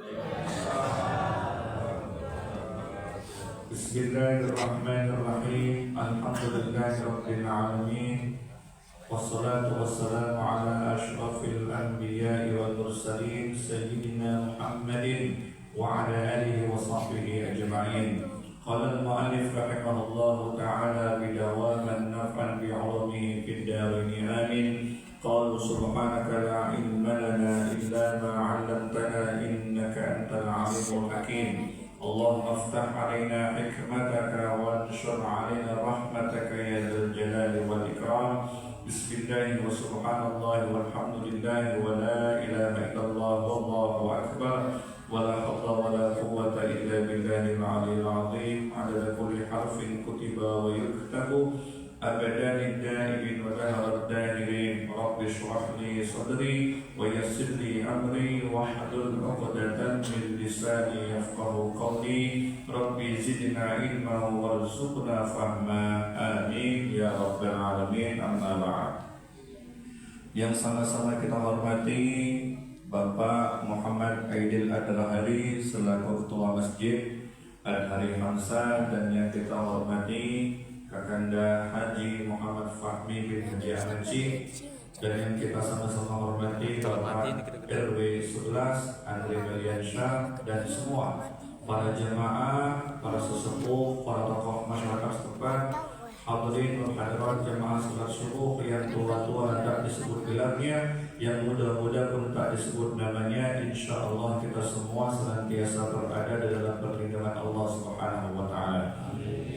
Bismillahirrahmanirrahim. Alhamdulillahirabbil alamin. Wassalatu wassalamu ala asyrafil anbiya'i wal mursalin sayyidina Muhammadin wa ala alihi wa sahbihi ajma'in. Qala al-mu'allif rahimahullahu ta'ala bidawaman naf'an bi'ulumihi fid darain amin. Qalu subhanaka la ilma lana illa ma 'allamtana innaka antal 'alimul hakim. Allahumma aftah 'alaina hikmataka wa anshur 'alaina rahmataka ya dzal jalali wal ikram. Bismillah wa subhanallah walhamdulillah wa la ilaha illallah wallahu akbar wa la hawla wa la quwwata illa billahil 'aliyyil 'azim. 'Adada kulli harfin kutiba wa yuktabu abadan da'imin wa dahar dahirin. Rabbi shrah li sadri wa yassir li amri wahlul 'uqdatan min lisani yafqahu qawli. Rabbi zidna ilma warzuqna fahma. Amin ya rabbal alamin. Amma ba'd. Yang sama-sama kita hormati Bapak Muhammad Aidil Adhari selaku Ketua Masjid Adhari Hamzah, dan yang kita hormati Kakanda Haji Muhammad Fahmi bin Haji Anaji, dan yang kita sama-sama hormati Bapak RW 11 Andri Meliansyah, dan semua para jemaah, para sesepuh, para tokoh masyarakat setempat, hadirin wal hadirat jemaah salat subuh yang tua-tua tak disebut gelarnya, yang muda-muda pun tak disebut namanya. Insyaallah kita semua senantiasa berada di dalam perlindungan Allah Subhanahu wa taala.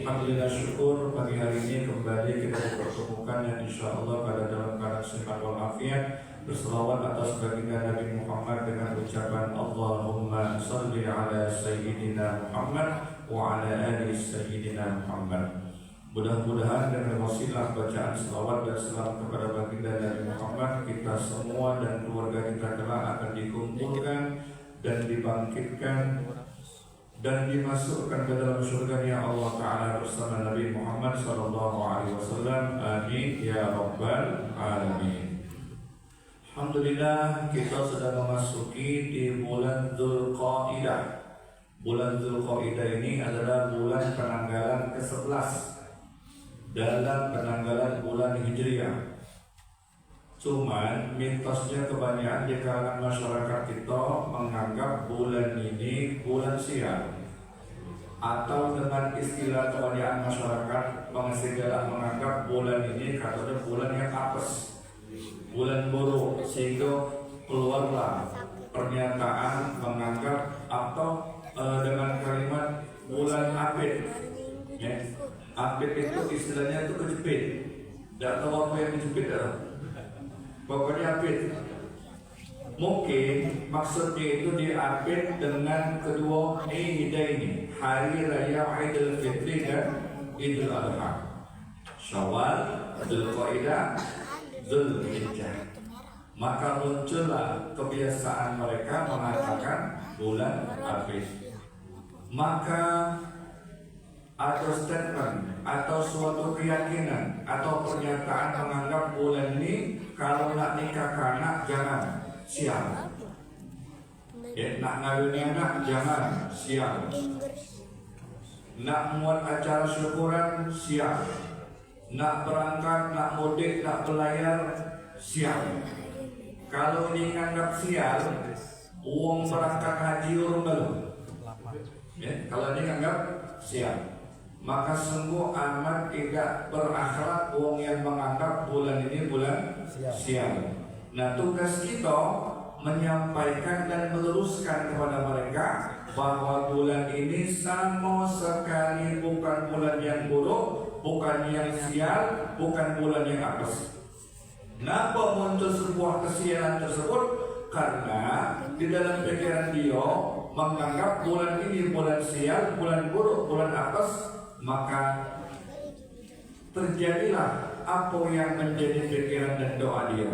Alhamdulillah, syukur pagi hari ini kembali kita dipertemukan yang insyaallah pada dalam keadaan sehat walafiat, berselawat atas baginda Nabi Muhammad dengan ucapan Allahumma salli ala sayyidina Muhammad wa ala ali sayyidina Muhammad. Mudah-mudahan dengan wasilah bacaan selawat dan salam kepada baginda Nabi Muhammad, kita semua dan keluarga kita kelak akan dikumpulkan dan dibangkitkan dan dimasukkan ke dalam surga-Nya Allah Ta'ala bersama Nabi Muhammad SAW. Amin ya rabbal alamin. Alhamdulillah, kita sudah memasuki di bulan Dzulqa'dah. Bulan Dzulqa'dah ini adalah bulan penanggalan ke-11 dalam penanggalan bulan Hijriah. Cuman mitosnya kebanyakan di kalangan masyarakat kita menganggap bulan ini bulan sial, atau dengan istilah kebanyakan masyarakat menganggap bulan ini katanya bulan yang apes, bulan buruk, sehingga keluarlah pernyataan menganggap atau dengan kalimat bulan apit. Ya, apit itu istilahnya itu kejepit. Tidak tahu apa yang kejepit adalah. Pokoknya apit. Mungkin maksudnya itu diapit dengan kedua ini, hari raya Idul Fitri dan Idul Adha, Syawal, Dzulqa'dah, Dzulhijjah. Maka muncullah kebiasaan mereka mengatakan bulan apit. Maka atau statement atau suatu keyakinan atau pernyataan menganggap bulan ini kalau nak nikah anak jangan sial, ya, nak ngawin anak jangan sial, nak muat acara syukuran sial, nak berangkat, nak mudik, nak belayar sial. Kalau ini nganggap sial, uang berangkat haji urung belum, ya, kalau ini nganggap sial, maka sungguh amat tidak berakhlak wong yang menganggap bulan ini bulan sial. Nah, tugas kita menyampaikan dan meluruskan kepada mereka bahwa bulan ini sama sekali bukan bulan yang buruk, bukan yang sial, bukan bulan yang apes. Kenapa muncul sebuah kesialan tersebut? Karena di dalam pikiran dia menganggap bulan ini bulan sial, bulan buruk, bulan apes. Maka terjadilah apa yang menjadi pikiran dan doa dia.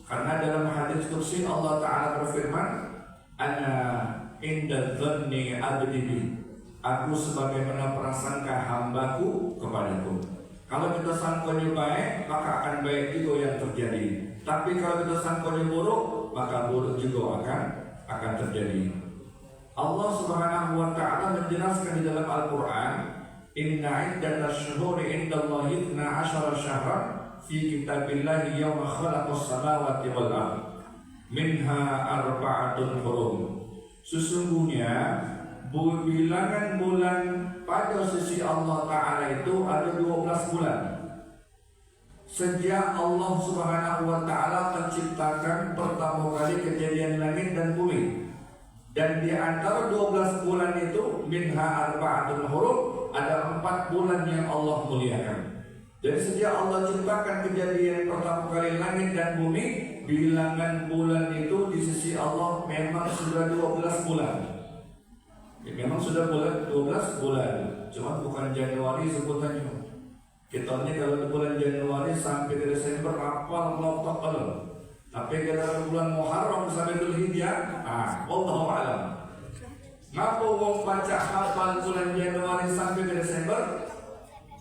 Karena dalam hadis qudsi Allah Ta'ala berfirman, Ana inda dhanni abdi bi, aku sebagaimana prasangka hambaku kepadaku. Kalau kita sangkanya baik, maka akan baik juga yang terjadi. Tapi kalau kita sangkanya buruk, maka buruk juga akan terjadi. Allah Subhanahu wa taala menjelaskan di dalam Al-Qur'an, "Inna iddatash syuhuri indallahi 12 syahran fi kitabillahi yawma khalaqas samawati wal ardh minha arba'atun hurum." Sesungguhnya bilangan bulan pada sisi Allah Ta'ala itu ada 12 bulan. Sejak Allah Subhanahu wa Ta'ala menciptakan pertama kali kejadian langit dan bumi, dan di antara 12 bulan itu minha arba'atun hurum, ada 4 bulan yang Allah muliakan. Jadi sejak Allah ciptakan kejadian pertama kali langit dan bumi, bilangan bulan itu di sisi Allah memang sudah 12 bulan. Ya, memang sudah 12 bulan. Cuma bukan Januari sebutannya. Kita ini kalau di bulan Januari sampai ke Desember hafal melotok kalau. Tapi kalau bulan Muharram sampai Dzulhijjah, wallahu a'lam. Ngapa wong baca hafal bulan Januari sampai ke Desember?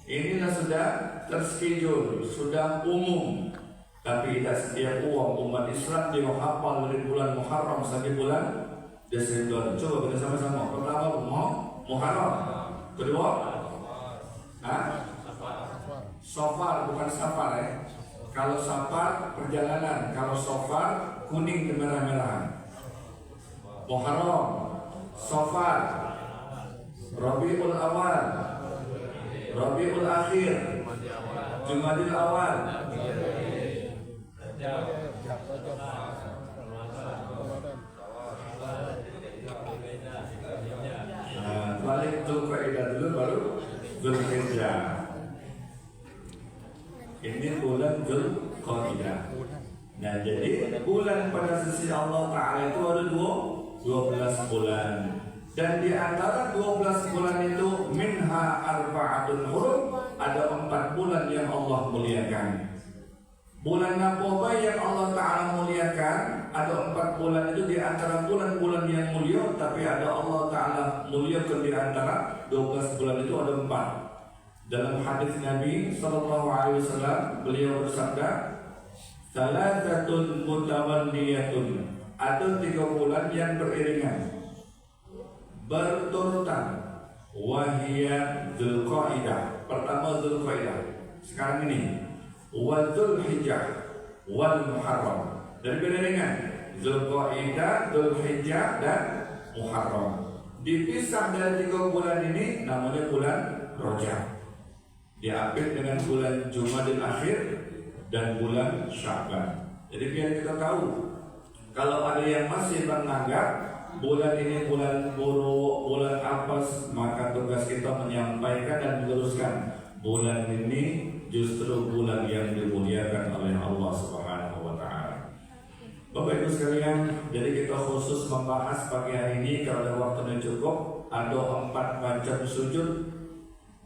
Inilah sudah terschedule, sudah umum. Tapi tidak setiap umat Islam dia hafal dari bulan Muharram sampai bulan Desember. Coba kita sama-sama. Pertama Muharram. Kedua Safar, bukan Safar ya. Kalau Safar perjalanan, kalau Safar kuning dan merah-merahan. Muharram, Safar, Rabiul Awal, Rabiul Akhir, Jumadil Awal, balik Dzulqa'dah dulu baru Dzulhijjah. Ini bulan Dzulqa'dah. Nah, jadi bulan pada sisi Allah Ta'ala itu ada 12 bulan. Dan di antara 12 bulan itu minha arba'atun hurum, ada 4 bulan yang Allah muliakan. Bulan apa yang Allah Ta'ala muliakan? Ada 4 bulan itu di antara bulan-bulan yang mulia, tapi ada Allah Ta'ala muliakan di antara 12 bulan itu ada 4. Dalam hadis Nabi SAW, beliau bersabda, "Thalathatun mutawalliyatun." Ada 3 bulan yang beriringan, berturutan. Wahiyya Dzulqa'dah. Pertama Dzulqa'dah. Sekarang ini wa Dzulhijjah wal Muharram. Dan beriringan Dzulqa'dah, Dzulhijjah dan Muharram. Dipisah dari 3 bulan ini namanya bulan Rajab. Diapit dengan bulan Jumadil Akhir dan bulan Sya'ban. Jadi biar kita tahu, kalau ada yang masih menganggap bulan ini bulan buruk, bulan apes, maka tugas kita menyampaikan dan meluruskan bulan ini justru bulan yang dimuliakan oleh Allah Subhanahu wa Ta'ala. Bapak Ibu sekalian, jadi kita khusus membahas pagi hari ini karena waktunya cukup. Ada 4 macam sujud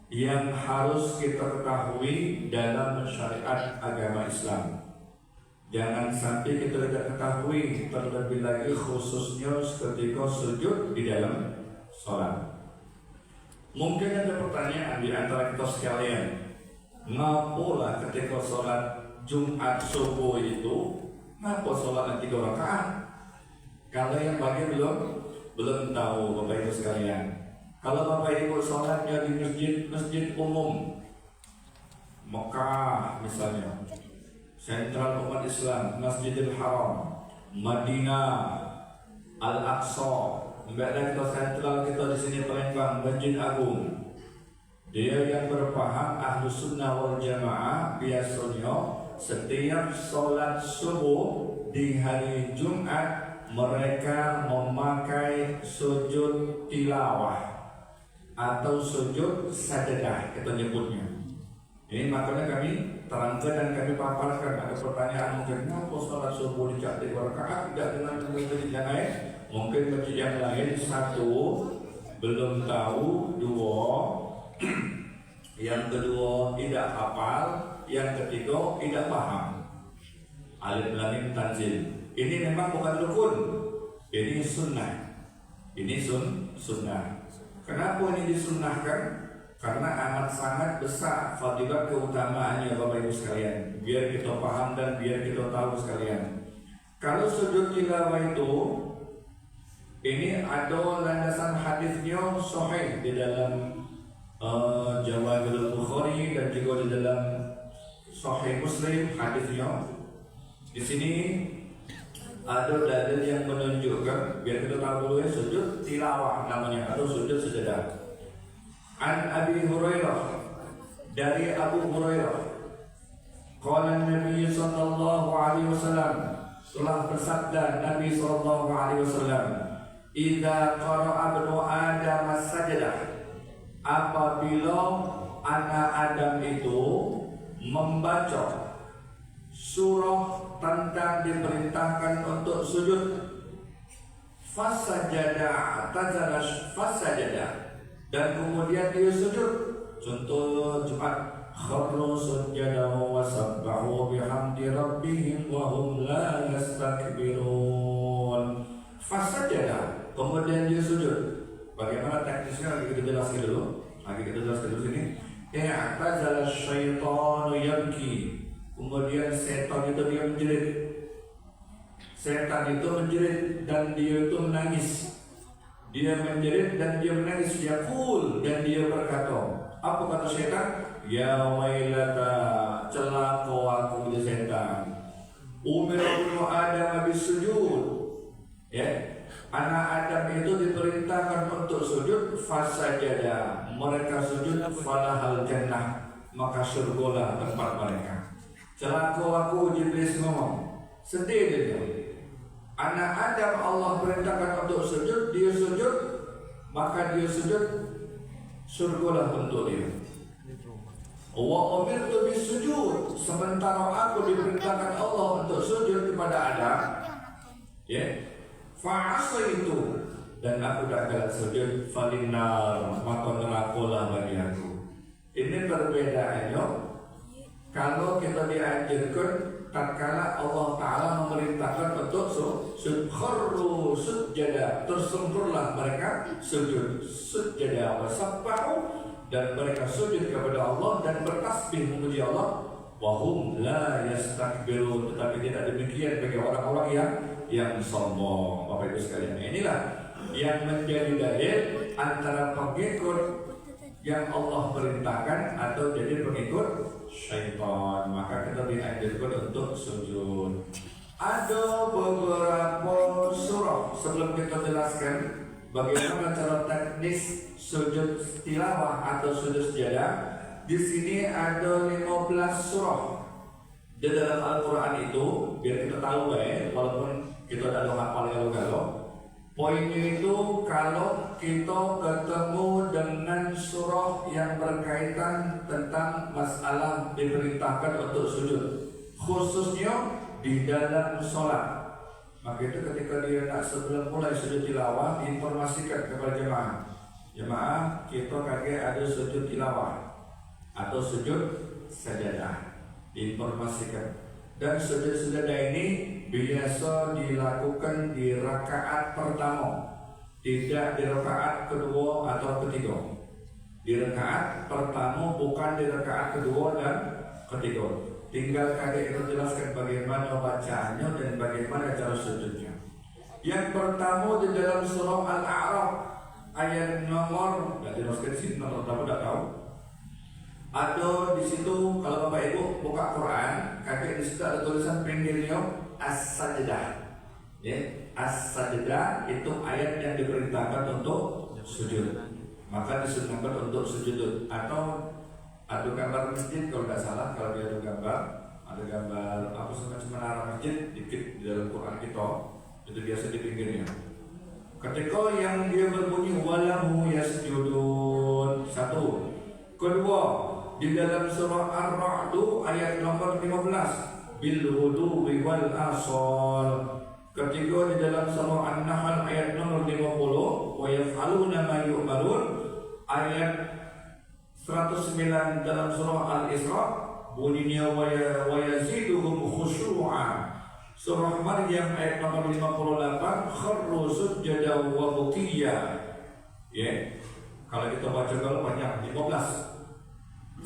yang harus kita ketahui dalam syariat agama Islam. Jangan sampai kita tidak ketahui, terlebih lagi khususnya ketika sujud di dalam sholat. Mungkin ada pertanyaan di antara kita sekalian, ngapalah ketika sholat Jumat subuh itu, ngapa sholat 3 rakaat? Kalau yang bagi belum tahu Bapak Ibu sekalian. Kalau Bapak Ibu sholatnya di masjid umum Mekah misalnya, Sentral Umat Islam, Masjidil Haram, Madinah, Al-Aqsa, enggak kita sentral kita di sini Palembang, Masjid Agung. Dia yang berpaham Ahlus Sunnah wal Jamaah biasanya setiap sholat subuh di hari Jumat mereka memakai sujud tilawah atau sujud sajadah kita nyebutnya. Ini makanya kami terangkan dan kami paparkan. Ada pertanyaan mungkin, kenapa sholat subuh dicak 3 rakaat tidak dengan masjid yang lain? Mungkin masjid yang lain 1 belum tahu, 2 yang kedua tidak hafal, yang ketiga tidak paham. Alif lam mim tanzil. Ini memang bukan rukun, ini sunnah. Ini sunnah. Kenapa ini disunnahkan? Karena amat sangat besar fadilah keutamaannya Bapak Ibu sekalian. Biar kita paham dan biar kita tahu sekalian. Kalau sujud tilawah Ini ada landasan hadisnya sahih di dalam Jawahirul Bukhari dan juga di dalam Sahih Muslim hadisnya. Di sini ada dalil yang menunjukkan, biar kita tahu dulu ya, sujud tilawah namanya atau sujud sejadah. An Abi Hurairah, dari Abu Hurairah, qala Nabi sallallahu alaihi wasallam, telah bersabda Nabi sallallahu alaihi wasallam, idza qara'a ibnu Adam as-sajdah, apabila anak Adam itu membaca surah tentang diperintahkan untuk sujud, fasajada dan kemudian dia sujud. Contoh Jumat, kharru sujada wa sabbahu bihamdi rabbihim wa hum la yastakbirun. Fasajada, kemudian dia sujud. Bagaimana teknisnya lagi kita jelaskan dulu. Sini. I'tazala syaitanu yabki. Kemudian setan itu dia menjerit. Setan itu menjerit dan dia itu menangis. Dia menjerit dan dia menangis. Yaqul, dan dia berkata, apa kata setan? Ya wailata, celaka aku setan. Umira ibnu Adam bisujud. Ya. Anak Adam itu diperintahkan untuk sujud, fasajada, mereka sujud, falahal jannah, maka surgalah tempat mereka. Celaka aku, Iblis ngomong, sedih dia. Anak Adam Allah perintahkan untuk sujud, dia sujud, maka dia sujud, surgalah untuk dia. Wa umirtu bisujud, sementara aku diperintahkan Allah untuk sujud kepada Adam, ya. Fa'asa itu, dan aku tak galak sujud, falinar, maka nerakolah bagi aku. Ini perbedaannya. Kalau kita diajarkan tatkala Allah Ta'ala memerintahkan untuk sujud, kharru sujada, tersungkurlah mereka sujud, sujada wa sabbahu, dan mereka sujud kepada Allah dan bertasbih memuji Allah, wahum la yastakbirun, tetapi tidak demikian bagi orang-orang yang sombong. Bapak Ibu sekalian, inilah yang menjadi dalil antara pengikut yang Allah perintahkan atau jadi pengikut syaitan. Maka kita dianjurkan untuk sujud. Ada beberapa surah, sebelum kita jelaskan bagaimana cara teknis sujud tilawah atau sujud sejadah. Di sini ada 15 surah di dalam Al-Quran itu, biar kita tahu walaupun kita ada hafal galau-galau. Poinnya itu kalau kita ketemu dengan surah yang berkaitan tentang masalah diperintahkan untuk sujud, khususnya di dalam sholat, maka itu ketika dia nak sebelum mulai sujud tilawah, informasikan kepada jemaah kita kakek ada sujud tilawah atau sujud sajadah, diinformasikan. Dan sujud sajadah ini biasa dilakukan di rakaat pertama, tidak di rakaat kedua atau ketiga. Di rakaat pertama, bukan di rakaat kedua dan ketiga. Tinggal kakek itu jelaskan bagaimana bacaannya dan bagaimana cara sujudnya. Yang pertama di dalam surah Al-A'raf ayat nomor, tidak jelaskan di sini nomor berapa tidak tahu. Ada di situ, kalau Bapak Ibu buka Quran, kakek di situ ada tulisan pinggirnya as-sajdah. Ya, as-sajdah itu ayat yang diperintahkan untuk sujud. Maka disunahkan untuk sujud. Atau ada gambar masjid kalau tidak salah, kalau dia ada gambar apa semacam menara masjid dikit di dalam Quran kita, itu biasa di pinggirnya. Ketika yang dia berbunyi walahu yasjudun, satu. Kedua, di dalam surah Ar-Ra'd ayat nomor 15, bil ghuduwi wal asal. Ketiga, di dalam surah An-Nahl ayat nomor 50, wa yaf'aluna ma yu'marun, ayat 109 dalam surah Al-Isra, bunyinya wa yaziduhum khusyu'a. Surah Maryam ayat nomor 58, kharru sujada wa bukiya. Ya, kalau kita baca kalau banyak 15.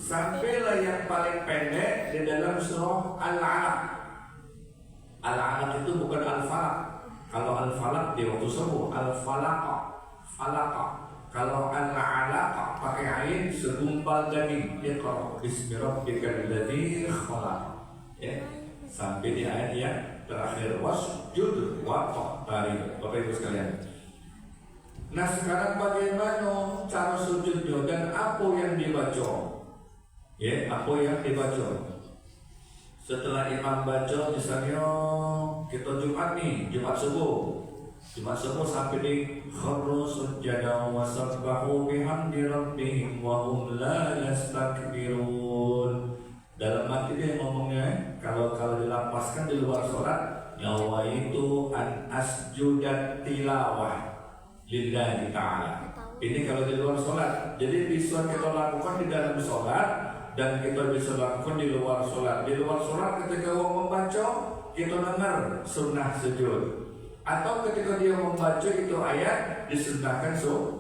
Sampailah yang paling pendek di dalam surah Al-Alaq. Al-Alaq itu bukan Al-Falaq. Kalau al-falaq di waktu subuh, al-falaqa, falaqa. Kalau al-alaqa pakai ain segumpal daging. Iqra bismi rabbikal ladzi khalaq. Ya, sampai di ayat yang terakhir wasjud waqtarib. Bapak Ibu sekalian. Nah, sekarang bagaimana cara sujudnya dan apa yang dibaca? Ya, apa yang dibaca? Setelah imam baca, misalnya kita Jumat nih, Jumat subuh. Jumat subuh sampai di kharru sujada wa sabbahu bihamdi rabbihim wa hum la yastakbirun. Dalam hati dia ngomongnya, kalau dilapaskan di luar sholat, nyawa itu an asjudat tilawah lillahi ta'ala. Ini kalau di luar sholat. Jadi bisa kita lakukan di dalam sholat dan kita bisa lakukan di luar sholat. Di luar sholat ketika orang membaca, kita dengar sunnah sujud. Atau ketika dia membaca itu ayat, disunnahkan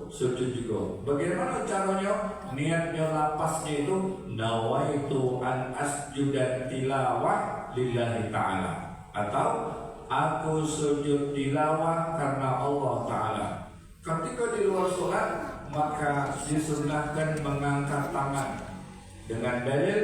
sujud juga. Bagaimana caranya? Niatnya lapasnya itu nawaitu an asjudat tilawah lillahi ta'ala, atau aku sujud tilawah karena Allah Ta'ala. Ketika di luar sholat, maka disunnahkan mengangkat tangan dengan dalil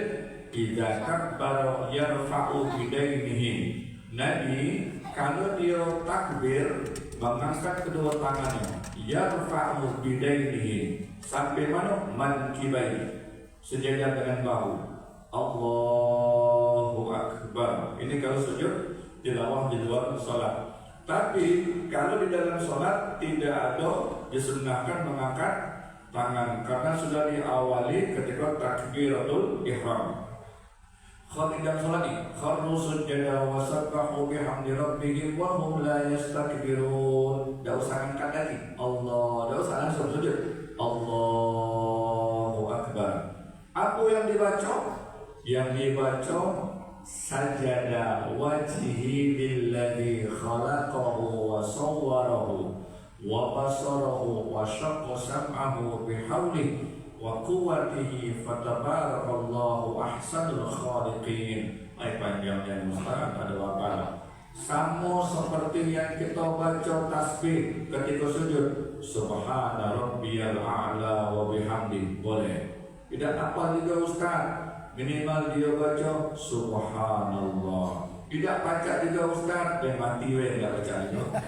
idza kabbara yarfa'u bidainihi. Nabi kalau dia takbir mengangkat kedua tangannya, yarfa'u bidainihi, sampai mana? Mankibai, sejajar dengan bahu. Allahu Akbar. Ini kalau sujud tilawah di luar sholat. Tapi kalau di dalam sholat tidak ada disunnahkan mengangkat tangan, karena sudah diawali ketika takbiratul ihram. Kalau dalam sholat ini, kharru sujada wa sabbahu bihamdi rabbihim wa hum la yastakbirun. Tidak usah angkat lagi. Allah, tidak usah langsung sujud. Allahu Akbar. Apa yang dibaca? Yang dibaca sajada wajhi lilladzi khalaqahu wa sawwarahu wa basarahu wa syaqqa sam'ahu bihawlihi wa quwwatihi fatabarakallahu ahsanul khaliqin. Panjangnya Ustaz ada apa? Sama seperti yang kita baca tasbih ketika sujud, subhana rabbiyal a'la wa bihamdi, boleh. Tidak apa juga Ustaz, minimal dia baca subhanallah. Tidak baca juga Ustaz, dan mati tidak baca juga.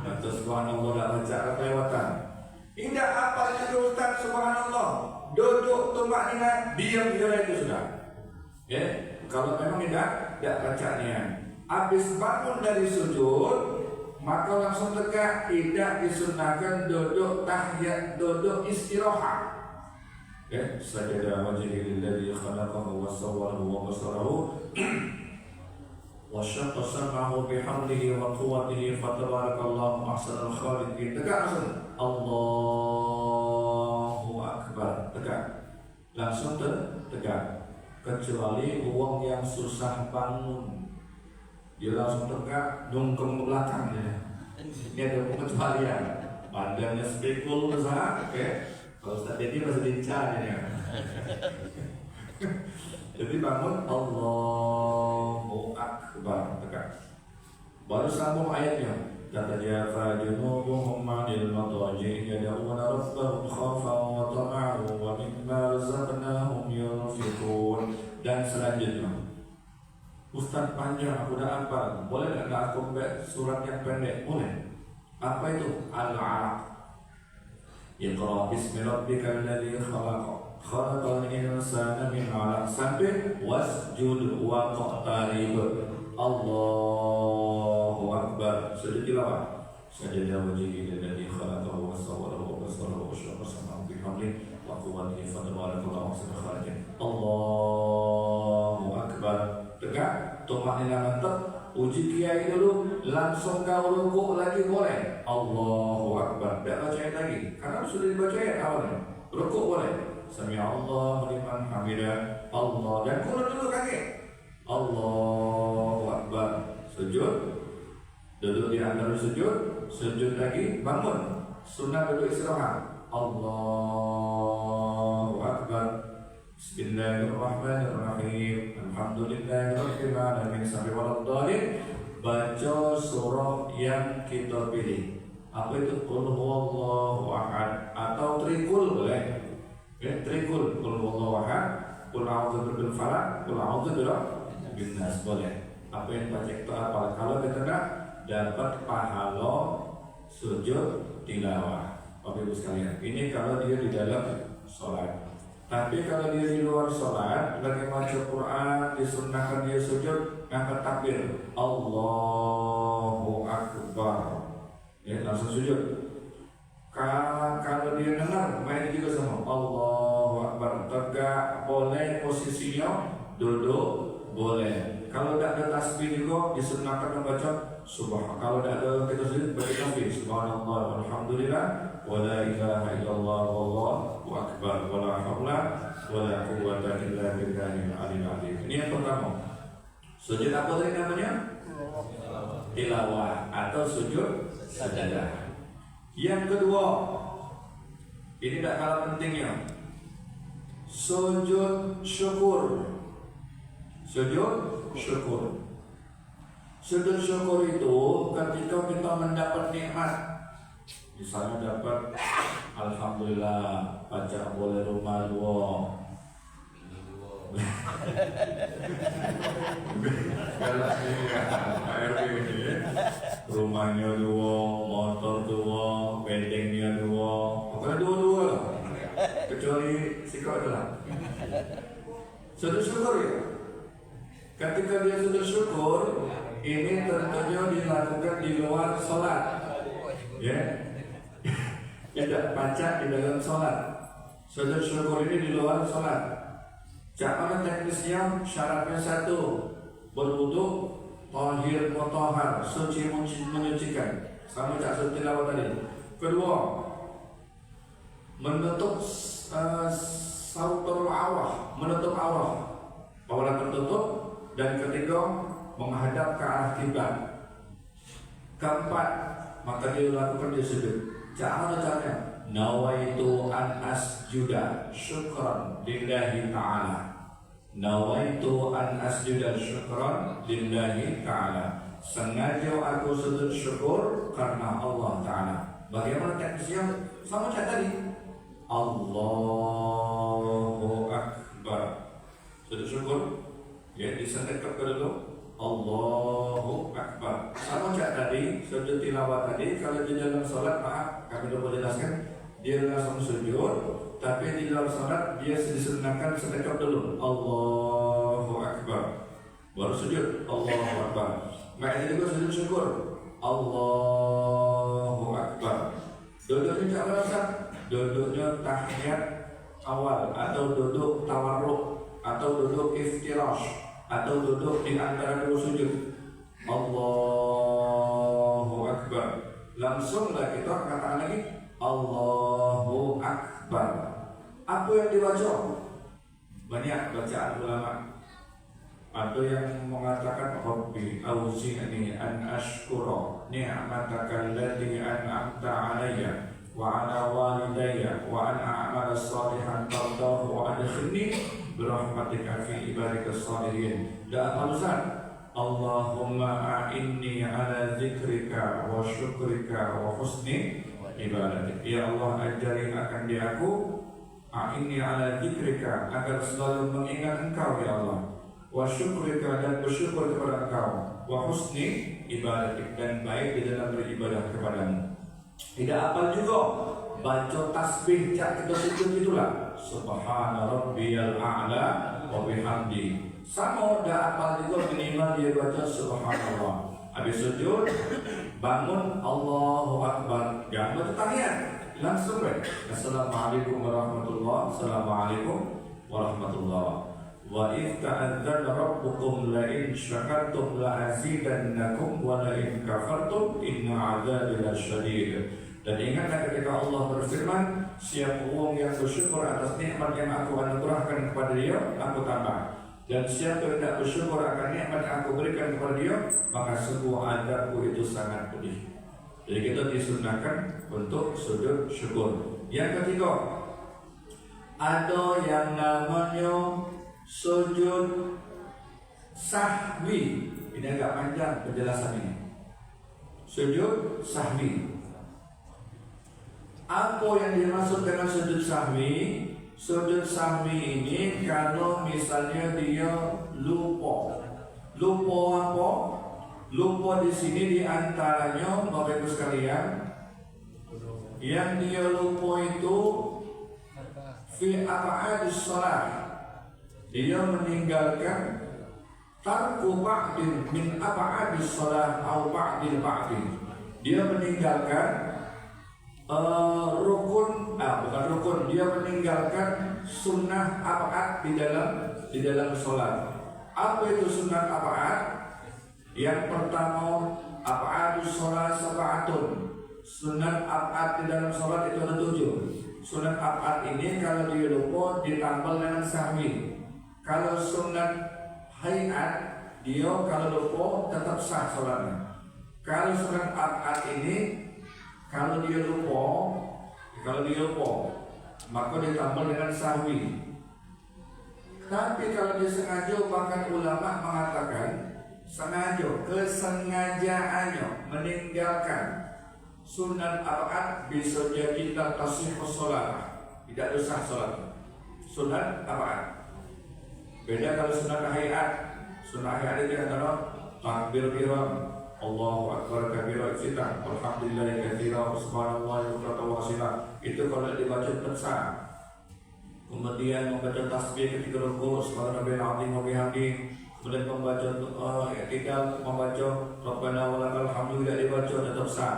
Atau subhanallah tidak baca kelewatan. Tidak apa juga Ustaz, subhanallah. Duduk tumak nina, diam itu sudah. Ya, kalau memang tidak baca niat. Habis bangun dari sujud, maka langsung tegak. Tidak disunahkan duduk tahiyat, duduk istirahat. Ya, sajada wajhihi lilladzi khalaqahu wa sawwarahu wa basarahu wa syaqqa sam'ahu bihamdihi wa quwwatihi fatabarakallahu ahsanul khaliqin. Tegak langsung. Allahu Akbar. Tegak. Langsung tegak. Kecuali uang yang susah bangun, dia langsung tegak, dongkong ke belakang dia. Ini ada pengecualian. Badannya spikul besar, oke. Kalau Ustaz Dedi masih lincah ya. Jadi bangun, Allahu Akbar, tegak. Baru sambung ayatnya. Tatajafa junubuhum 'anil madaji' yad'una rabbahum khawfan wa tama'an wa mimma razaqnahum yunfiqun. Dan selanjutnya, Ustaz panjang aku udah apa? Boleh enggak aku baca surat yang pendek? Boleh. Apa itu? Al-'alaq. Iqra bismi rabbikal ladzi khalaq. Khalaqal insana min 'alaq. Sampai wasjud waqtarib. Allahu Akbar. Sujud tilawah. Sajada wajhihi lilladzi khalaqahu wa sawwarahu wa basarahu wa syaqqa sam'ahu bihamdihi wa quwwatihi fatabarakallahu ahsanul khaliqin. Allahu Akbar. Tegak, tumaknina mantap. Uji kiai dulu, langsung kau rukuk lagi boleh. Allahu Akbar. Tidak baca ayat lagi, karena sudah dibaca ayat awalnya. Rukuk boleh. Sami'allahu liman hamidah. Allah. Dan kurun dulu kaki. Allahu Akbar. Sujud, duduk di antara sujud, sujud lagi, bangun. Sunnah duduk istirahat. Allahu Akbar. Bismillahirrahmanirrahim. Alhamdulillahirabbil alamin. Sampai waladhdallin. baca surah yang kita pilih. Apa itu? Qul huwallahu ahad atau trikul boleh. Trikul, qul huwallahu ahad, qul a'udzu birabbil falaq, qul a'udzu birabbin nas boleh. Apa yang baca itu apa? Kalau kita dapat pahala sujud tilawah. Bapak Ibu sekalian, ini kalau dia di dalam sholat. Tapi kalau dia di luar sholat, lagi baca Quran, disunnahkan dia sujud, ngangkat takbir, Allahu Akbar, ya langsung sujud. Kalau dia dengar, main juga sama Allahu Akbar. Tegak boleh, posisinya duduk boleh. Kalau tidak ada tasbih juga disunnahkan membaca Subhan. Kalau tidak ada kita sujud baca tasbih Subhanallah walhamdulillah wa la ilaha illallah wallahu akbar wa la haula wa la quwwata illa billahil aliyil azim. Ini yang pertama. Sujud apa tadi namanya? Tilawah atau sujud sajadah. Yang kedua, ini tidak kalah pentingnya, sujud syukur. Sujud syukur. Sujud syukur itu ketika kita mendapat nikmat. Misalnya dapat alhamdulillah baca boleh rumah dua. Rumahnya dua, motor dua, bedengnya dua, pokoknya dua-dua lah. Kecuali sikap adalah sujud syukur ya. Ketika dia sujud syukur, ini tentunya dilakukan di luar sholat, ya. Tidak baca di dalam sholat. Sujud syukur ini di luar sholat. Cara teknisnya syaratnya satu, berwudu, tahir mutahhar, suci menyucikan. Sama cak suci tilawah tadi. Kedua, menutup sautul awrah, menutup aurat, aurat tertutup. Dan ketiga, menghadap ke arah kiblat. Keempat, maka dia lakukan di sujud. Caranya, nawaitu an asjuda syukran lillahi ta'ala. Nawaitu an asjuda syukran lillahi ta'ala. Sengaja aku sujud syukur karena Allah Ta'ala. Bagaimana teknisnya? Sama macam tadi. Allahu Akbar. Sujud syukur. Ya, disendekat dulu. Allahu Akbar. Sama macam tadi, sujud tilawah tadi. Kalau di dalam sholat, maaf, kami lupa jelaskan, dia langsung sujud. Tapi di dalam sholat dia disunahkan sedekap dulu. Allahu Akbar. Baru sujud. Allahu Akbar. Makanya juga sujud syukur. Allahu Akbar. Duduknya jangan rasa. Duduknya tahiyat awal atau duduk tawarruk atau duduk iftirash atau duduk di antara dua sujud. Allahu Akbar. Langsunglah kita katakan lagi Allahu Akbar. Apa yang dibaca? Banyak bacaan ulama. Ada yang mengatakan Rabbi auzi'ni an ashkura ni'mataka allati an'amta 'alayya wa 'ala walidayya wa an a'mala shalihan tardahu wa adkhilni birahmatika fi ibadikas shalihin. Dan alasan Allahumma a'inni 'ala dzikrika wa syukrika wa husni ibadatik. Ya Allah, ajari akan dia aku a'inni 'ala dzikrika, agar selalu mengingat Engkau ya Allah, wa syukrika, dan bersyukur kepada Engkau, wa husni ibadatik, dan baik di dalam beribadah kepadamu. Tidak apal juga baca tasbih cak kita sujud itulah subhana rabbiyal a'la wa bihamdi. Sama dah apal juga minimal dia baca subhanallah. Habis sujud bangun Allahu Akbar, jangan baca tahiyat, langsung baik assalamualaikum warahmatullahi, assalamualaikum warahmatullahi. Wa idh ta'adzana rabbukum la in syakartum la azidannakum wa la in kafartum inna 'adzabi lasyadid. Dan ingatlah ketika Allah berfirman, siapa orang yang bersyukur atas nikmat yang aku anugerahkan kepada dia, aku tambah. Dan siapa yang tidak bersyukur akan nikmat yang aku berikan kepada dia, maka sungguh azabku itu sangat pedih. Jadi kita disunahkan untuk sujud syukur. Yang ketiga, ada yang namanya sujud sahwi. Ini agak panjang penjelasan ini. Sujud sahwi. Apa yang dimaksud dengan sujud sahwi? Sujud sahwi ini kalau misalnya dia lupa. Lupa apa? Lupa di sini diantaranya Bapak Ibu sekalian, yang dia lupa itu fi aq'adis shalah. Dia meninggalkan tarku ba'din min aq'adis shalah atau ba'dil ba'din. Dia meninggalkan bukan rukun, dia meninggalkan sunnah aq'ad di dalam sholat. Apa itu sunnah aq'ad? Yang pertama, aq'adus sholat sab'atun. Sunnah aq'ad di dalam sholat itu ada 7. Sunnah aq'ad ini kalau dia lupa ditambal dengan sahwi. Kalau sunnah hayat, dia kalau lupa tetap sah sholatnya. Kalau sunnah aq'ad ini kalau dia lupa, maka ditambah dengan sahwi. Tapi kalau dia sengaja, bahkan ulama mengatakan kesengajaannya meninggalkan sunat aq'ad bisa jadi tak tasihhus shalah, tidak sah salat. Sunat aq'ad. Beda kalau sunat hayat. Sunat hayat itu adalah takbir ihram, Allahu Akbar kabira iftitah, alhamdulillahi katsira, subhanallahi bukratan wa asila. Itu kalau dibaca tersah. Kemudian membaca tasbih ketika rukuk, subhanallahil azim wa bihamdi. Kemudian membaca i'tidal, membaca rabbana walakal hamdu tidak dibaca tetap sah.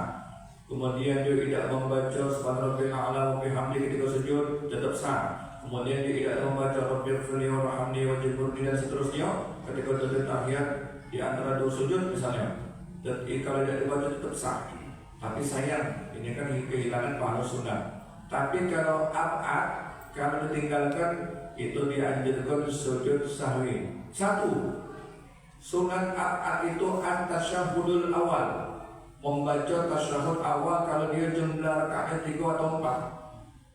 Kemudian dia tidak membaca subhanallahil a'la wa bihamdi ketika sujud tetap sah. Kemudian dia tidak membaca rabbighfirli warhamni wajburni dan seterusnya ketika duduk tahiyat di antara dua sujud misalnya. Dan kalau tidak dibaca tetap sah. Tapi sayang, ini kan kehilangan pahala sunnah. Tapi kalau aq'ad, kalau ditinggalkan itu dianjurkan sujud sahwi. 1. Sunat aq'ad itu at-tasyahhudul awal. Membaca tasyahud awal kalau dia jumlah rakaat 3 atau 4.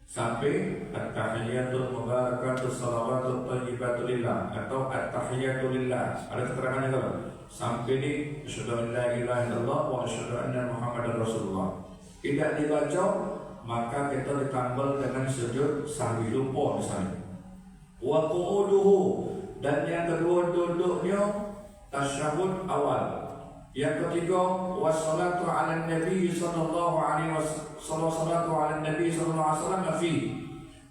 Sampai at-tahiyatul mubarakatus shalawatul thayyibatul lillah atau at-tahiyatu lillah. Ada keterangannya kalau sampai di asyhadu an la ilaha illallah wa asyhadu anna muhammadar rasulullah. Tidak dibaca, maka kita ditambal dengan sujud sahwi lupa misalnya. Wa qu'uduhu, dan yang kedua duduknya tasyahud awal. Yang ketiga wassalatu ala nabi sallallahu alaihi wasallam fi,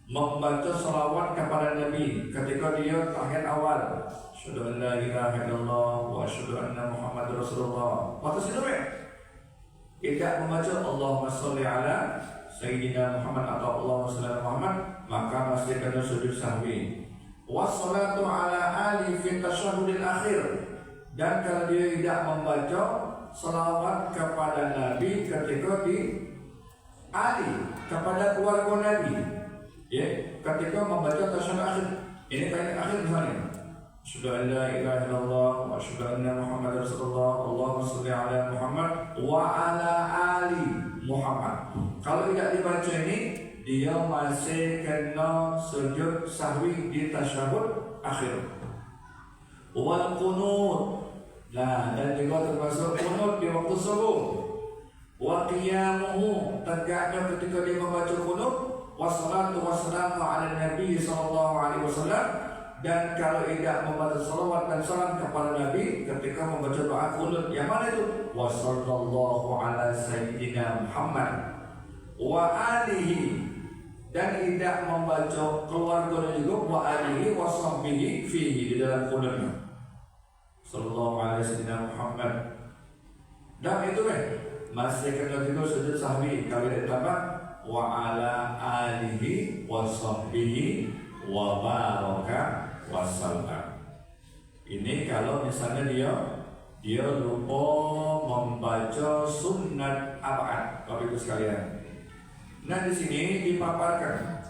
membaca salawat kepada Nabi ketika dia tahiyat awal. Asyhadu an la ilaha illallah wa asyhadu anna muhammadar rasulullah. Waktu situ tidak membaca Allahumma sholli ala sayyidina Muhammad atau Allahumma sholli ala Muhammad, maka masih kena sujud sahwi. Wassalatu ala ali fi tasyahhudil akhir, dan kalau dia tidak membaca salawat kepada Nabi ketika di ali, kepada keluarga Nabi, ya, ketika membaca tasyahud akhir. Ini kalimat akhir misalnya, asyhadu an la ilaha illallah wa asyhadu anna muhammadar rasulullah, Allahumma sholli ala Muhammad wa ala ali Muhammad. Kalau tidak dibaca ini, dia masih kena sujud sahwi di tasyahud akhir. Wal qunut, nah, dan juga termasuk qunut di waktu subuh. Wa qiyamuhu, tegaknya ketika dia membaca qunut. Wassalatu wassalamu ala nabi sallallahu alaihi wasallam, dan kalau tidak membaca salawat dan salam kepada Nabi ketika membaca doa qunut, yang mana itu? Wa sallallahu ala sayyidina Muhammad wa alihi, dan tidak membaca keluarga juga wa alihi wa sahbihi fihi di dalam qunutnya. Sallallahu alaihi wasallam Muhammad. Dan itu masih kena juga sujud sahwi kalau ditambah wa ala alihi wa sahbihi wa baraka wa sallam. Ini kalau misalnya dia lupa membaca sunnat aq'ad, Bapak Ibu sekalian. Nah, di sini dipaparkan.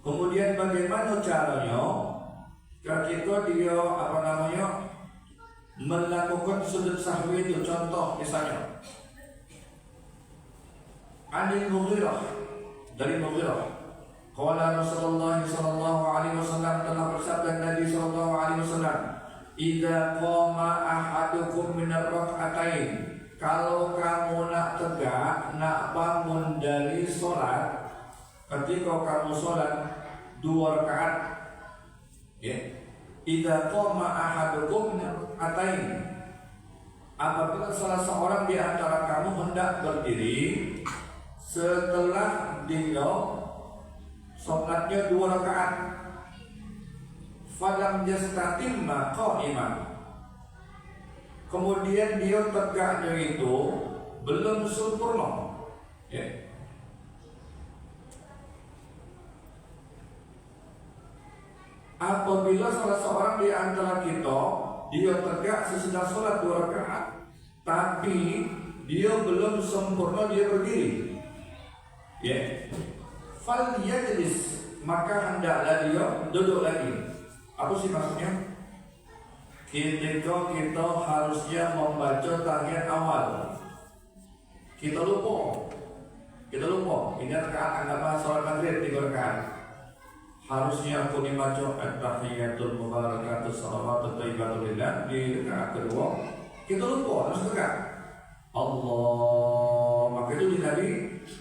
Kemudian bagaimana caranya ketika dia melakukan sujud sahwi itu? Contoh misalnya Anil Mughirah, dari Mughirah, qala Rasulullah sallallahu alaihi wasallam, telah bersabda Nabi sallallahu alaihi wasallam, Idza qama ahadukum minar rak'atain, kalau kamu nak tegak, nak bangun dari sholat, ketika kamu sholat 2 rakaat, ya. Idza qama ahadukum minar rak'atain, apabila salah seorang di antara kamu hendak berdiri setelah dia sholatnya 2 rakaat, falam yastatimma qa'iman, kemudian dia tegaknya itu belum sempurna, ya. Apabila salah seorang di antara kita dia tegak sesudah sholat 2 rakaat, tapi dia belum sempurna dia berdiri, ya, fal yajlis, maka hendaklah dia duduk lagi. Apa sih maksudnya? Ketika kita harusnya membaca tahiyat awal, kita lupa. Ini rakaat anggaplah sholat maghrib 3 rakaat. Harusnya aku dibaca at-tahiyatul mubarakatus salawatut thayyibatul lillah di rakaat kedua. Kita lupa, langsung tegak. Allah, maka itu Nabi,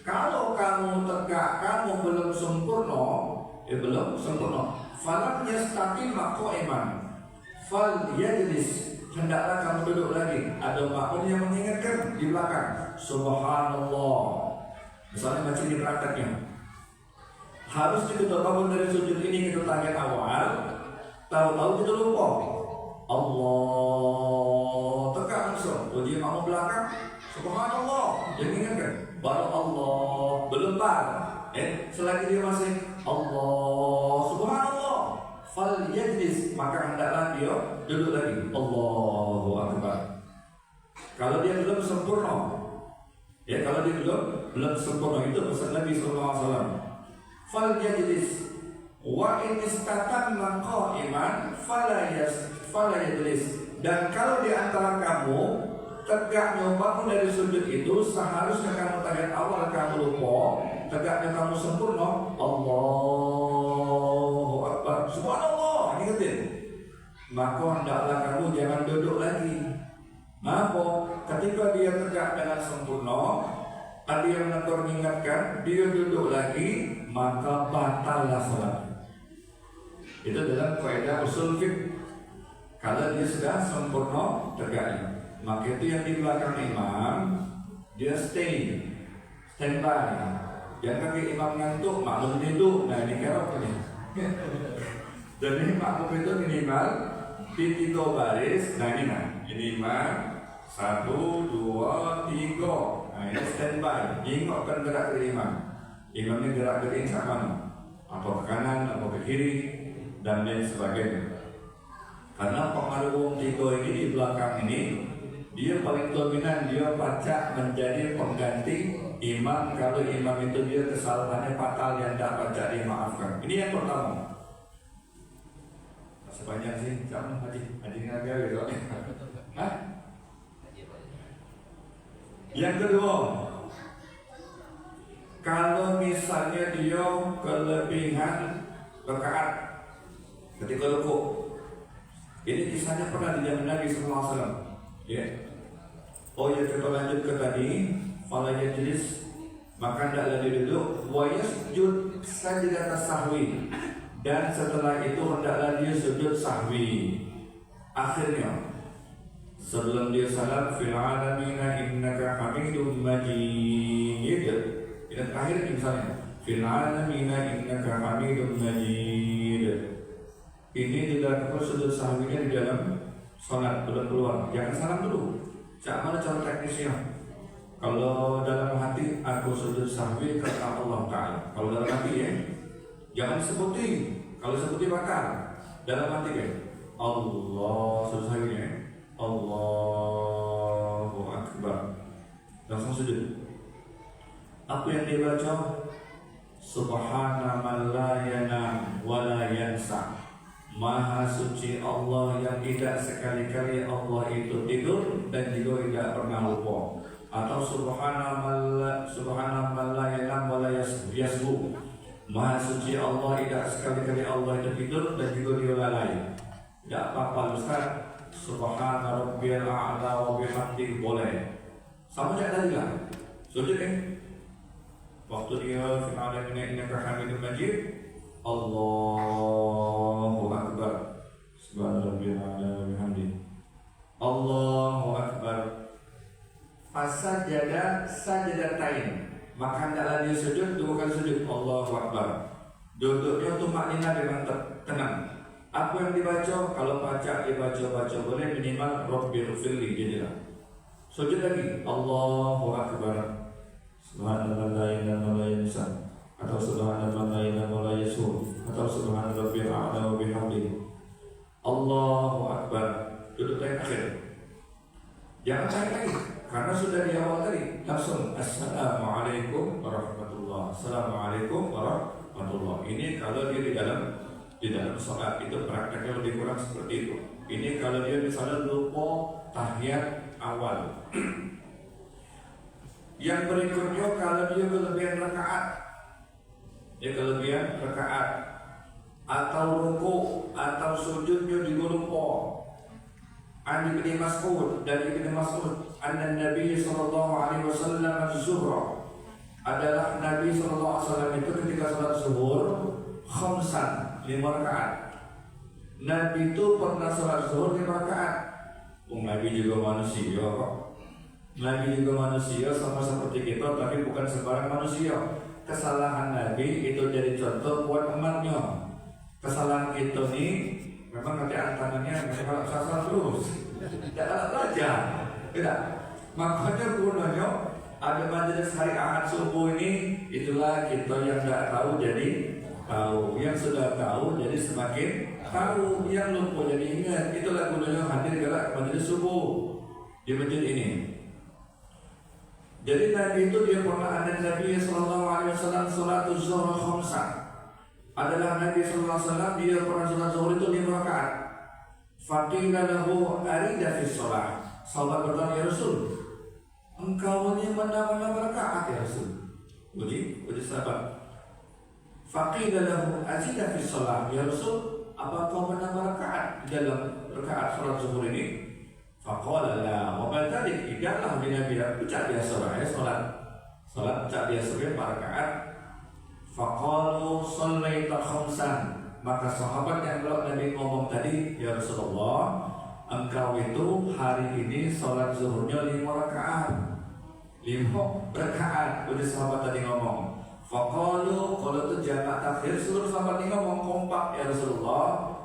kalau kamu tegak, kamu belum sempurna, belum sempurna. Falam yastatimma qa'iman, fal yajlis, hendaklah kamu duduk lagi. Ada makmum yang mengingatkan di belakang, subhanallah. Misalnya macam di prakteknya, harus kita bangun dari sujud ini, kita tahiyat awal, tahu-tahu kita lupa. Allah, tegak langsung. Dia makmum belakang, subhanallah, dia mengingatkan, baru Allah, belum bar. Selagi dia masih Allah, subhanallah, fal yajlis, maka hendaklah dia duduk lagi. Allahu akbar. Kalau dia belum sempurna, kalau dia belum sempurna, itu pesan Nabi sallallahu alaihi wasallam. Fal yajlis wa in istatamma qa'iman fala yajlis. Dan kalau di antara kamu tegaknya bangun dari sujud itu, seharusnya kamu tahiyat awal kamu lupa, tegaknya kamu sempurna, Allahu akbar, subhanallah, ingetin, maka hendaklah kamu jangan duduk lagi. Maka ketika dia tegak dengan sempurna, ada yang menegur mengingatkan, dia duduk lagi, maka batallah salat. Itu dalam kaidah usul fiqh. Kalau dia sudah sempurna tegaknya, maka itu yang di belakang imam, dia standby. Jangan kaki imam ngantuk, makmum duduk. Nah ini kerok ini. Jadi makmum itu minimal di 3 baris. Nah ini imam 1, 2, 3. Nah ini standby. Ingatkan gerak ke imam. Imamnya gerak ke mana? Atau ke kanan, atau ke kiri, dan lain sebagainya. Karena pengaruh 3 ini di belakang ini, dia paling dominan, dia baca menjadi pengganti imam. Kalau imam itu dia kesalahannya fatal yang tidak baca, dia maafkan. Ini yang pertama. Sebanyak sih, jangan haji ngajar gitu. Hah? Yang kedua, kalau misalnya dia kelebihan rakaat ketika rukuk, ini kisahnya pernah di zaman Nabi SAW. Ya. Oh ya, kita lanjut ke tadi. Fala yajlis, maka hendaklah dia duduk. Wa yasjud sajdah sahwi, dan setelah itu hendaklah dia sujud sahwi. Akhirnya, sebelum dia salam, fil alamina innaka hamidum majid. Ini terakhir misalnya, fil alamina innaka hamidum majid. Ini dilakukan sujud sahwinya di dalam sholat, belum keluar. Jangan salam dulu. Cak mana cara teknisnya? Kalau dalam hati aku sujud sahwi karena Allah Ta'ala. Kalau dalam hati ya, jangan sebutin. Kalau sebutin bakal. Dalam hati ya, Allah sujud sahwi ya, Allahu Akbar, langsung sujud. Apa yang dibaca? Subhana man la yanam wa la yansa. Maha suci Allah yang tidak sekali-kali Allah itu tidur dan juga tidak pernah lupa. Atau subhana man la yanam wa la yasbu. Maha suci Allah tidak sekali-kali Allah itu tidur dan juga dia lalai. Tidak apa-apa Ustaz, Subhana rabbiyal a'la wa bihamdihi boleh. Sama kayak tadi lah. Sujud waktu dia final innaka hamidum majid, Allahu akbar. Subhana rabbiyal a'la wa bihamdihi. Allahu akbar. Fasajada sajadatain. Maka hendaklah dia sujud dua kali sujud. Allahu akbar. Duduknya tumaknina dengan tenang. Apa yang dibaca? Kalau baca dibaca boleh, minimal Rabbighfirli jadilah. Sujud lagi. Allahu akbar. Subhanallah la ilaha illa huwa, atau subhanallah la ilaha illa huwa, atau subhana rabbiyal a'la wa bihamdihi. Allahu akbar. Duduk yang akhir. Jangan cari lagi, karena sudah di awal tadi. Langsung Assalamualaikum warahmatullah. Assalamualaikum warahmatullah. Ini kalau dia di dalam sholat itu prakteknya lebih kurang seperti itu. Ini kalau dia misalnya lupa tahiyat awal. Yang berikutnya kalau dia kelebihan rakaat, atau ruku atau sujudnya di lupa. An Ibnu Mas'ud, dari Ibnu Mas'ud, anna Nabi sallallahu alaihi wasallam az-zuhra, adalah Nabi sallallahu alaihi wasallam itu ketika salat zuhur khamsan, 5 rakaat. Nabi itu pernah salat zuhur 5 rakaat. Nabi juga manusia kok. Nabi juga manusia sama seperti kita, tapi bukan sembarang manusia. Kesalahan Nabi itu jadi contoh buat umatnya. Kesalahan kita nih memang nanti tangannya kalau sasar terus, tidak ada belajar, tidak. Makanya gunanya ada majelis hari Ahad subuh ini, itulah kita yang tidak tahu jadi tahu, yang sudah tahu jadi semakin tahu, yang lupa jadi ingat. Itulah gunanya hadir ke majelis subuh di masjid ini. Jadi Nabi itu dia pernah ada Nabi sallallahu alaihi wasallam salatul zuhur khamsah. Adalah Nabi sallallahu alaihi wasallam dia pernah salat zuhur itu 5 rakaat. Faqila lahu arida fi shalah. Sahabat bertanya, ya Rasul, engkau ini mana rakaat ya Rasul? Uji sahabat. Faqila lahu azida fi shalah. Ya Rasul, apa kau menambah rakaat di dalam rakaat salat zuhur ini? Faqala la, wa bal talik, tidaklah Nabi ucap biasa salat ucap biasa 4 rakaat. Faqalu shallaita khamsan. Maka sahabat yang kalau Nabi ngomong tadi, ya Rasulullah, engkau itu hari ini salat zuhurnya 5 rakaat. 5 rakaat. Udah sahabat tadi ngomong. Faqalu, kalau itu jamak takhir, seluruh sahabat ini ngomong kompak, ya Rasulullah,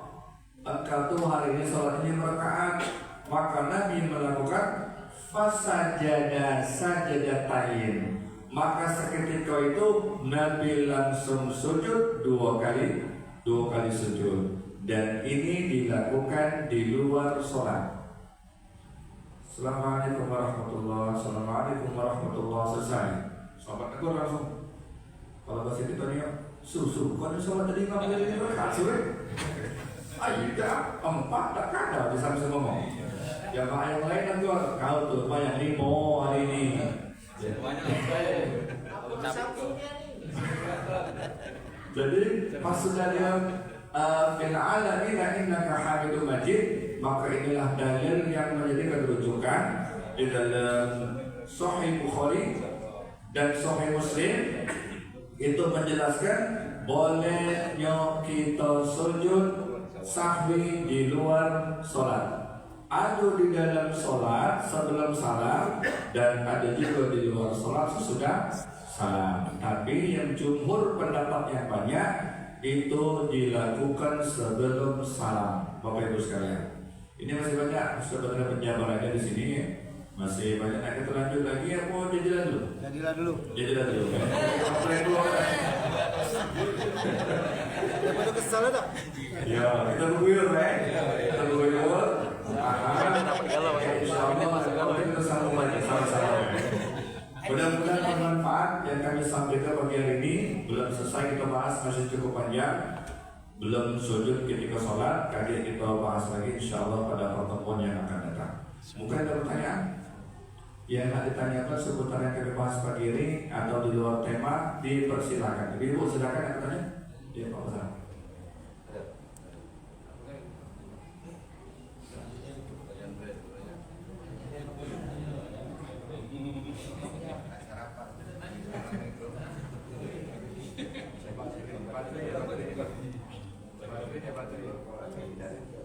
engkau tuh hari ini salat 5 rakaat. Maka Nabi melakukan fasajada sajadatain. Maka seketika itu Nabi langsung sujud 2 kali sujud, dan ini dilakukan di luar sholat. Assalamualaikum warahmatullahi. Selesai. Sahabat tegur langsung. Kalau bahasa itu tanya susu, kan sholat tadi nggak boleh berkat sore. Ayo dah 4 tak ada bisa ngomong. Jamaah yang lain kan kau tuh banyak 5 hari ini. Jadi pas sudah dia fil alamin innaka hamidum majid, maka inilah dalil yang menjadi rujukan di dalam Sahih Bukhari dan Sahih Muslim. Itu menjelaskan bolehnya kita sujud sahwi di luar sholat. Ada di dalam sholat sebelum salam, dan ada juga di luar sholat sesudah salam. Tapi yang jumhur pendapat yang banyak itu dilakukan sebelum salam. Bapak Ibu sekalian, ini masih banyak sebenarnya penjabarannya di sini. Masih banyak. Nah, kita lanjut lagi ya, mau jadilah dulu. Jadilah dulu. Sampai dulu. Kita kesal tak? Ya, kita berguyur, Kita berguyur. Mudah-mudahan bermanfaat yang kami sampaikan pagi hari ini. Belum selesai kita bahas, masih cukup panjang. Belum sujud ketika sholat, kaget kita bahas lagi insyaallah pada pertemuan yang akan datang. Mungkin ada pertanyaan yang nak ditanyakan seputar yang kami bahas pagi ini atau di luar tema, dipersilakan. Ibu silakan yang bertanya. Ya Pak Ustaz.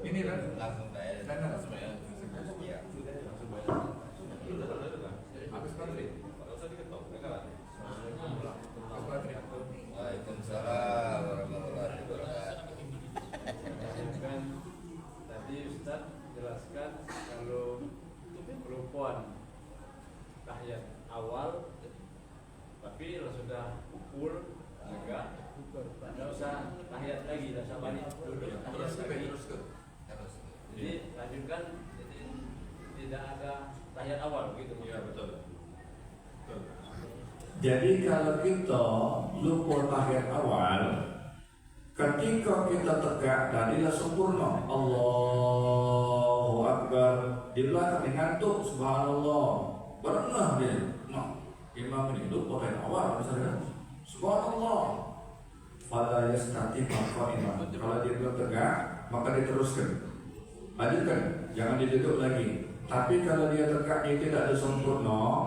Ini kan langsung bayar. Langsung bayar. Iya. Habis baterai. Kalau usah diketok, enggak. Waalaikumsalam warahmatullahi wabarakatuh. Kan tadi Ustaz jelaskan kalau kelupaan tahiyat awal tapi sudah full enggak usah tahiyat lagi, tidak usah balik duduk tahiyat lagi. Jadi lanjutkan, jadi tidak ada tahiyat awal begitu. Iya betul. Jadi kalau kita lupa tahiyat awal, ketika kita tegak tadilah sempurna, Allahu Akbar, di belakang ngantuk, subhanallah, pernah dia, imam ini lupa tahiyat awal, misalnya, subhanallah, fala yastati qa'iman. Kalau dia belum tegak, maka diteruskan, lanjutkan, jangan diduduk lagi. Tapi kalau dia tegak dia tidak ada sempurna,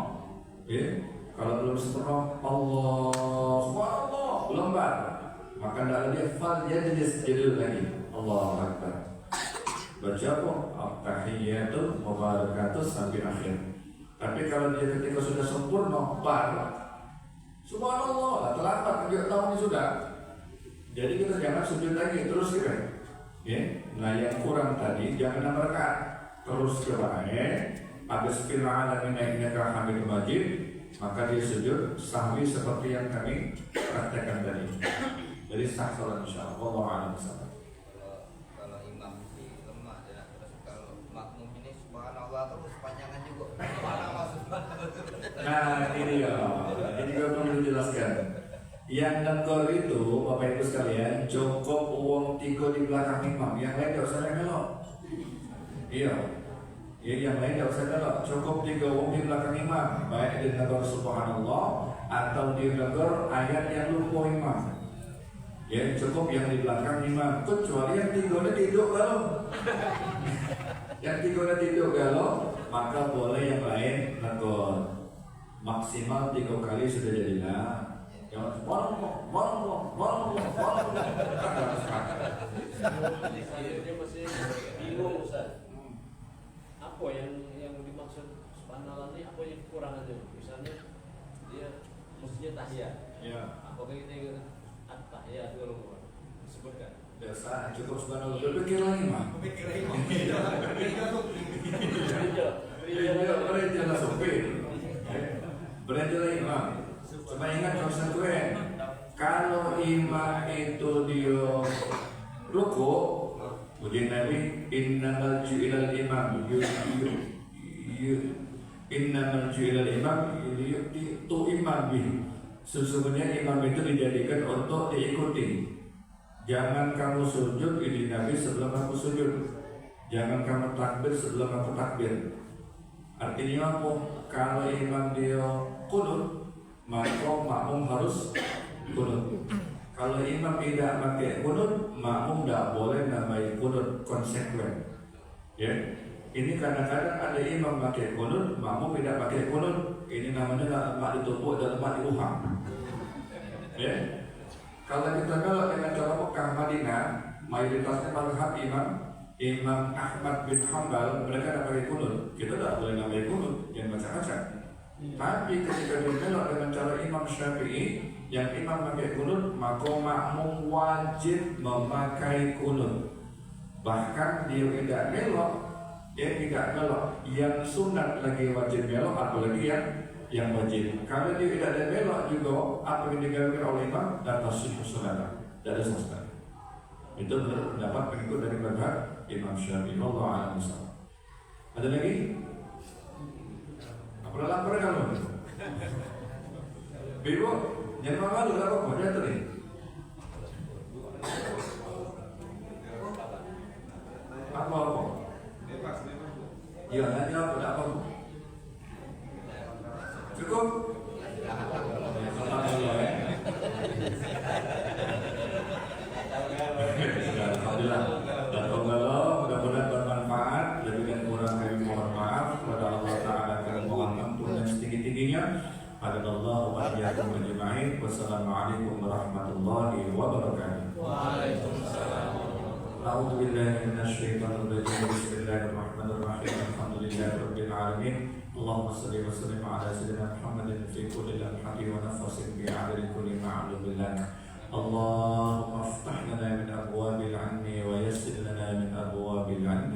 kalau belum sempurna, Allah, subhanallah, lembar, maka tidak dia fal yajlis jadul lagi, Allahu Akbar. Baca apa? At-tahiyyatu mubarakatuh sampai akhir. Tapi kalau dia ketika sudah sempurna, bar, subhanallah, terlambat, dia tahu ini sudah. Jadi kita jangan sujud lagi, terus kita. Nah yang kurang tadi jangan nambah rakaat, terus ke bawah. Habis fil alamin innaka hamidum majid, maka dia sujud sahwi seperti yang kami praktekkan tadi. Jadi sah salat insyaallah. Wallahu a'lam bishawab. Kalau imam sih lemah ya, terus kalau makmum ini subhanallah terus panjangan juga. Nah ini ya, ini juga perlu dijelaskan. Yang negor itu, Bapak Ibu sekalian, cukup uang 3 di belakang imam, yang lain tidak usah melok. Iya, yang lain tidak usah melok. Cukup 3 uang di belakang imam, baik di negor subhanallah atau di negor ayat yang lupa imam. Ya cukup yang di belakang imam, kecuali yang 3 tidur galau. Yang 3 tidur galau, maka boleh yang lain negor. Maksimal 3 kali sudah jadilah. Jangan Dia masih bingung Ustaz. Apa yang dimaksud subhanallah ini, apa yang kurang aja? Misalnya dia mestinya tahiyat. Ya. Apakah ini at-tahiyat kalau disebutkan? Biasa cukup subhanallah. Berpikir lagi mah. Berhenti lah sopir. Berhenti lagi mah. Cuma ingat konsekuen. Kalau imam itu dia ruku, ujian Nabi, innamal ju'ilal imam innamal ju'ilal imam itu imam bih. Sesungguhnya imam itu dijadikan untuk diikuti. Jangan kamu sujud ini Nabi sebelum aku sujud. Jangan kamu takbir sebelum aku takbir. Artinya apa? Kalau imam dia qunut, maka makmum harus qunut. Kalau imam tidak pakai qunut, makmum tidak boleh namai qunut, konsekuen. Ya, ini kadang-kadang ada imam pakai qunut, makmum tidak pakai qunut. Ini namanya mak ditumpuk dan mak diuham. Ya, kalau kita kalau dengan cara Mekah Madinah, mayoritasnya mazhab Imam Ahmad bin Hanbal, mereka tidak pakai qunut. Kita tidak boleh namai qunut, yang macam-macam. Tapi ketika dibelok dengan cara Imam Syafi'i, yang imam pakai qunut, maka makmum wajib memakai qunut. Bahkan dia tidak belok, yang sunat lagi wajib belok, apalagi yang wajib. Kalau dia tidak ada belok juga, apa yang digagalkan oleh imam dan tasbih sunat, tidak ada sunat. Itu menurut pendapat pengikut dari mazhab Imam Syafi'i. Wallahu a'lam bishawab. Ada lagi? Apa lapar kamu? Bibu, jangan malu lah kok, dia tadi. Apa? Ya, nanya apa? Tak apa. Cukup? Alhamdulillah. Dan kalau mudah-mudahan bermanfaat. Lebih dan kurang kami mohon maaf kepada Allah Ta'ala karena mohon ampun dan setinggi-tingginya. Hadallahu wa iyyakum ajma'in. Wassalamualaikum warahmatullahi wabarakatuh. أعوذ بالله من الشيطان الرجيم. بسم الله الرحمن الرحيم. الحمد لله رب العالمين. اللهم صل وسلم على سيدنا محمد في كل لمحة ونفس بعدد كل معلوم لك. اللهم افتح لنا من أبواب العلم ويسر لنا من أبواب العلم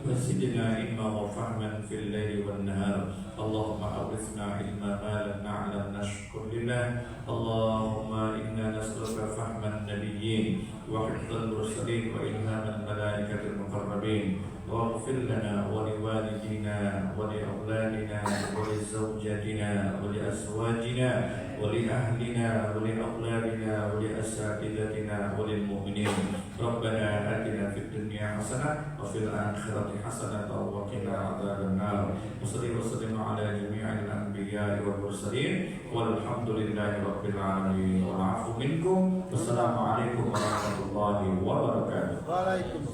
وزدنا علما وفهما في الليل والنهار. اللهم أورثنا علما ما لم نعلم نشكر لله. اللهم إنا نسألك فهم النبيين وحفظ المرسلين وإلهام الملائكة المقربين. واغفر لنا ولوالدينا ولأولادنا ولزوجاتنا ولأزواجنا ولأهلنا ولأولادنا ولأساتذتنا وللمؤمنين. ربنا آتنا في الدنيا حسنة وفي الآخرة حسنة وقنا عذاب النار. وصلي وسلم على جميع الأنبياء والمرسلين والحمد لله رب العالمين. والعفو منكم. والسلام عليكم ورحمة الله وبركاته. Waalaikumsalam.